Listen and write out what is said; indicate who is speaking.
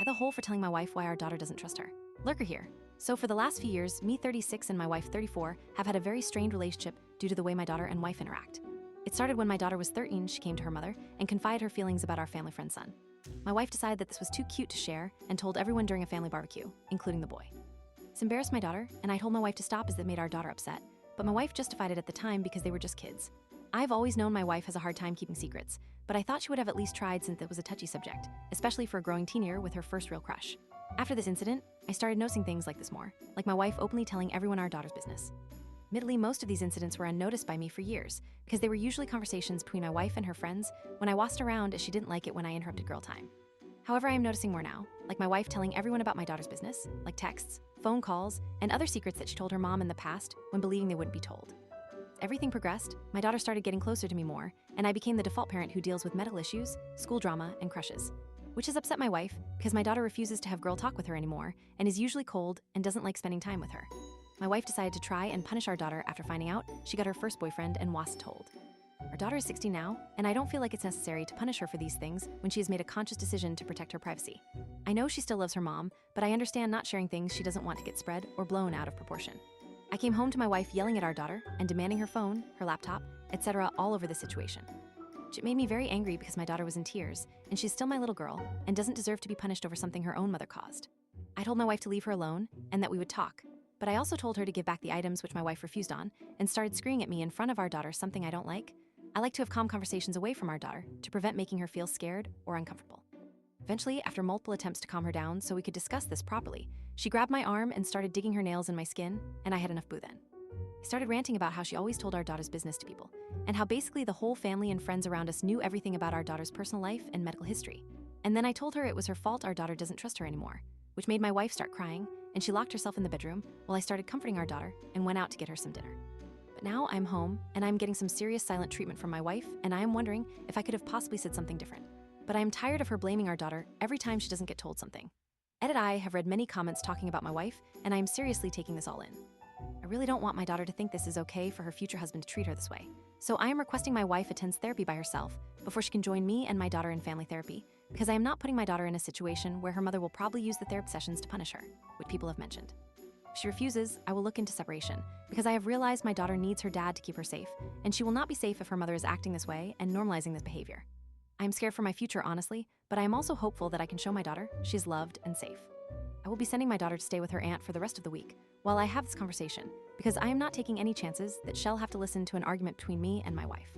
Speaker 1: the hole for telling my wife why our daughter doesn't trust her. Lurker here. So for the last few years, me 36 and my wife 34 have had a very strained relationship due to the way my daughter and wife interact. It started when my daughter was 13, she came to her mother and confided her feelings about our family friend's son. My wife decided that this was too cute to share and told everyone during a family barbecue, including the boy. This embarrassed my daughter, and I told my wife to stop as it made our daughter upset, but my wife justified it at the time because they were just kids. I've always known my wife has a hard time keeping secrets, but I thought she would have at least tried since it was a touchy subject, especially for a growing teenager with her first real crush. After this incident, I started noticing things like this more, like my wife openly telling everyone our daughter's business. Admittedly, most of these incidents were unnoticed by me for years, because they were usually conversations between my wife and her friends when I washed around as she didn't like it when I interrupted girl time. However, I am noticing more now, like my wife telling everyone about my daughter's business, like texts, phone calls, and other secrets that she told her mom in the past when believing they wouldn't be told. As everything progressed, my daughter started getting closer to me more, and I became the default parent who deals with medical issues, school drama, and crushes. Which has upset my wife, because my daughter refuses to have girl talk with her anymore, and is usually cold and doesn't like spending time with her. My wife decided to try and punish our daughter after finding out she got her first boyfriend and wasn't told. Our daughter is 16 now, and I don't feel like it's necessary to punish her for these things when she has made a conscious decision to protect her privacy. I know she still loves her mom, but I understand not sharing things she doesn't want to get spread or blown out of proportion. I came home to my wife yelling at our daughter and demanding her phone, her laptop, etc. all over the situation. It made me very angry because my daughter was in tears, and she's still my little girl and doesn't deserve to be punished over something her own mother caused. I told my wife to leave her alone and that we would talk, but I also told her to give back the items which my wife refused on and started screaming at me in front of our daughter something I don't like. I like to have calm conversations away from our daughter to prevent making her feel scared or uncomfortable. Eventually, after multiple attempts to calm her down so we could discuss this properly, she grabbed my arm and started digging her nails in my skin, and I had enough boo then. I started ranting about how she always told our daughter's business to people, and how basically the whole family and friends around us knew everything about our daughter's personal life and medical history. And then I told her it was her fault our daughter doesn't trust her anymore, which made my wife start crying, and she locked herself in the bedroom while I started comforting our daughter and went out to get her some dinner. But now I'm home, and I'm getting some serious silent treatment from my wife, and I am wondering if I could have possibly said something different. But I am tired of her blaming our daughter every time she doesn't get told something. Ed and I have read many comments talking about my wife, and I am seriously taking this all in. I really don't want my daughter to think this is okay for her future husband to treat her this way. So I am requesting my wife attends therapy by herself before she can join me and my daughter in family therapy, because I am not putting my daughter in a situation where her mother will probably use the therapy sessions to punish her, which people have mentioned. If she refuses, I will look into separation, because I have realized my daughter needs her dad to keep her safe, and she will not be safe if her mother is acting this way and normalizing this behavior. I am scared for my future, honestly, but I am also hopeful that I can show my daughter she is loved and safe. I will be sending my daughter to stay with her aunt for the rest of the week while I have this conversation, because I am not taking any chances that she'll have to listen to an argument between me and my wife.